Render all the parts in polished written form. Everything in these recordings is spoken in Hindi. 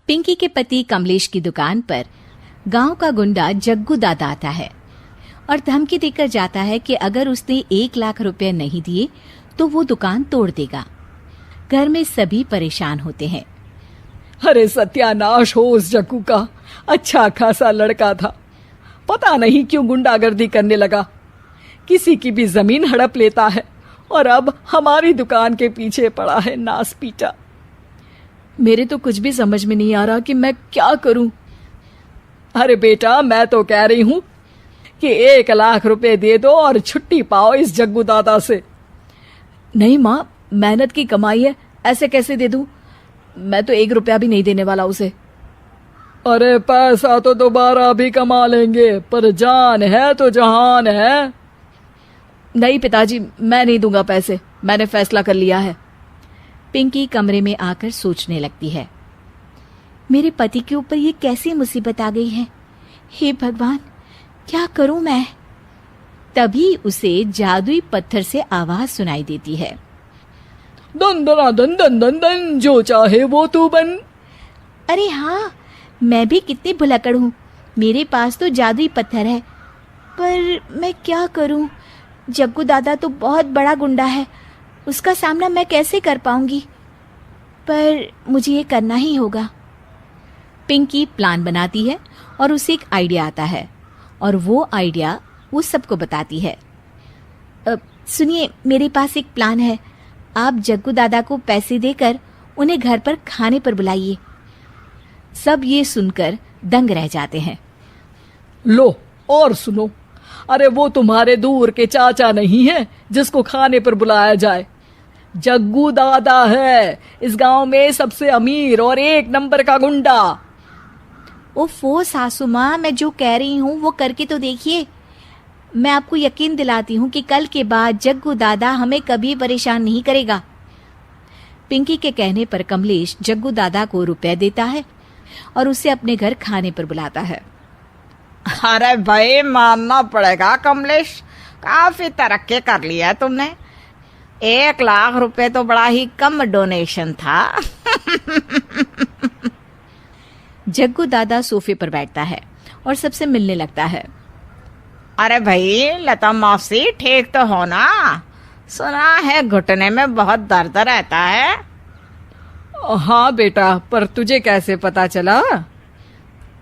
पिंकी के पति कमलेश की दुकान पर गांव का गुंडा जग्गू दादा आता है और धमकी देकर जाता है कि अगर उसने 1 लाख रुपए नहीं दिए तो वो दुकान तोड़ देगा। घर में सभी परेशान होते हैं। अरे सत्यानाश हो उस जग्गू का, अच्छा खासा लड़का था, पता नहीं क्यों गुंडागर्दी करने लगा, किसी की भी जमीन हड़प लेता है और अब हमारी दुकान के पीछे पड़ा है नास पीटा। मेरे तो कुछ भी समझ में नहीं आ रहा कि मैं क्या करूं। अरे बेटा, मैं तो कह रही हूं कि 1 लाख रुपए दे दो और छुट्टी पाओ इस जग्गू दादा से। नहीं माँ, मेहनत की कमाई है, ऐसे कैसे दे दूं? मैं तो 1 रुपया भी नहीं देने वाला उसे। अरे पैसा तो दोबारा भी कमा लेंगे, पर जान है तो जहान है। नहीं पिताजी, मैं नहीं दूंगा पैसे, मैंने फैसला कर लिया है। पिंकी कमरे में आकर सोचने लगती है, मेरे पति के ऊपर ये कैसी मुसीबत आ गई है। हे भगवान, क्या करूं मैं? तभी उसे जादुई पत्थर से आवाज सुनाई देती है, दन दना दन दन दन दन, जो चाहे वो तू बन। अरे हाँ, मैं भी कितनी भुलक्कड़ हूँ, मेरे पास तो जादुई पत्थर है, पर मैं क्या करूं? जग्गू दादा तो बहुत बड़ा गुंडा है, उसका सामना मैं कैसे कर पाऊंगी? पर मुझे ये करना ही होगा। पिंकी प्लान बनाती है और उसे एक आइडिया आता है और वो आइडिया वो सबको बताती है। सुनिए, मेरे पास एक प्लान है, आप जग्गू दादा को पैसे देकर उन्हें घर पर खाने पर बुलाइए। सब ये सुनकर दंग रह जाते हैं। लो और सुनो, अरे वो तुम्हारे दूर के चाचा नहीं है जिसको खाने पर बुलाया जाए, जग्गू दादा है, इस गांव में सबसे अमीर और 1 नंबर का गुंडा। ओफो सासू माँ, मैं जो कह रही हूँ वो करके तो देखिए। मैं आपको यकीन दिलाती हूँ कि कल के बाद जग्गू दादा हमें कभी परेशान नहीं करेगा। पिंकी के कहने पर कमलेश जग्गू दादा को रुपए देता है और उसे अपने घर खाने पर बुलाता है। अरे भाई, मानना पड़ेगा कमलेश, काफी तरक्की कर लिया है तुमने। 1 लाख रुपए तो बड़ा ही कम डोनेशन था। जग्गू दादा सोफे पर बैठता है और सबसे मिलने लगता है। अरे भाई, लता मौसी ठीक तो हो ना? सुना है घुटने में बहुत दर्द रहता है। हाँ बेटा, पर तुझे कैसे पता चला?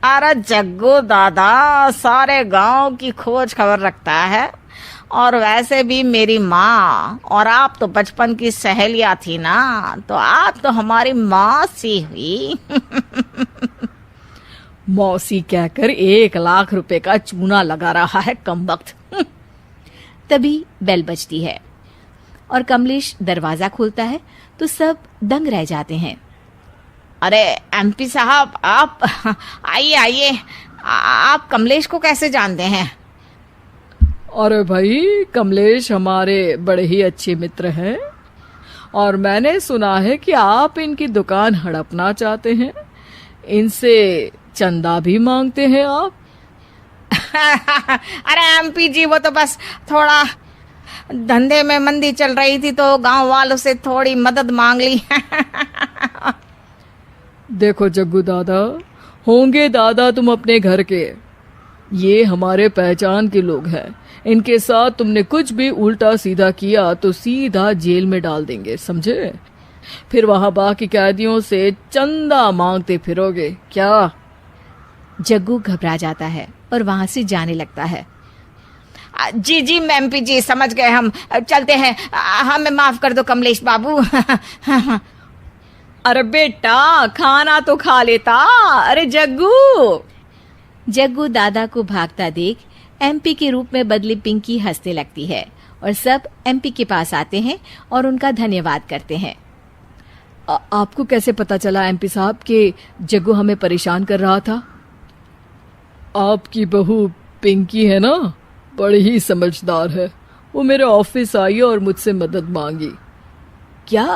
अरे जग्गू दादा सारे गांव की खोज खबर रखता है, और वैसे भी मेरी माँ और आप तो बचपन की सहेलियां थी ना, तो आप तो हमारी मौसी हुई। मौसी कहकर 1 लाख रुपए का चूना लगा रहा है कमबख्त। तभी बेल बजती है और कमलेश दरवाजा खोलता है तो सब दंग रह जाते हैं। अरे एमपी साहब, आप आइए आइए, आप कमलेश को कैसे जानते हैं? अरे भाई, कमलेश हमारे बड़े ही अच्छे मित्र हैं और मैंने सुना है कि आप इनकी दुकान हड़पना चाहते हैं, इनसे चंदा भी मांगते हैं आप। अरे एमपी जी, वो तो बस थोड़ा धंधे में मंदी चल रही थी तो गांव वालों से थोड़ी मदद मांग ली। देखो जग्गू दादा, होंगे दादा तुम अपने घर के, ये हमारे पहचान के लोग हैं, इनके साथ तुमने कुछ भी उल्टा सीधा किया तो सीधा जेल में डाल देंगे, समझे? फिर वहां बाकी कैदियों से चंदा मांगते फिरोगे क्या? जग्गू घबरा जाता है और वहां से जाने लगता है। जी जी एमपी जी, समझ गए, हम चलते हैं, हमें माफ कर दो कमलेश बाबू। अरे बेटा, खाना तो खा लेता। अरे जग्गू। जग्गू दादा को भागता देख एमपी के रूप में बदली पिंकी हंसने लगती है और सब एमपी के पास आते हैं और उनका धन्यवाद करते हैं। आपको कैसे पता चला एमपी साहब कि जग्गू हमें परेशान कर रहा था? आपकी बहू पिंकी है ना, बड़ी ही समझदार है, वो मेरे ऑफिस आई और मुझसे मदद मांगी। क्या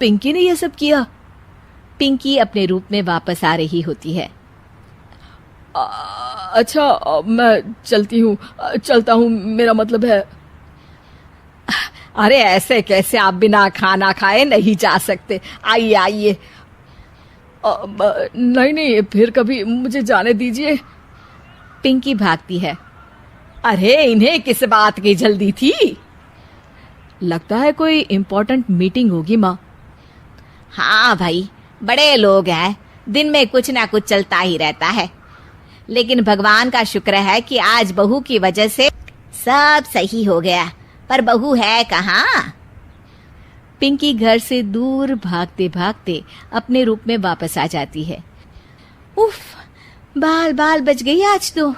पिंकी ने यह सब किया? पिंकी अपने रूप में वापस आ रही होती है। अच्छा, मैं चलता हूँ, मेरा मतलब है। अरे ऐसे कैसे, आप बिना खाना खाए नहीं जा सकते, आइए आइए। नहीं नहीं, फिर कभी मुझे जाने दीजिए। पिंकी भागती है। अरे इन्हें किस बात की जल्दी थी? लगता है कोई इम्पोर्टेंट मीटिंग होगी माँ। हाँ भाई, बड़े लोग हैं, दिन में कुछ ना कुछ चलता ही रहता है। लेकिन भगवान का शुक्र है कि आज बहू की वजह से सब सही हो गया। पर बहू है कहाँ? पिंकी घर से दूर भागते भागते अपने रूप में वापस आ जाती है। उफ, बाल बाल बच गई आज तो।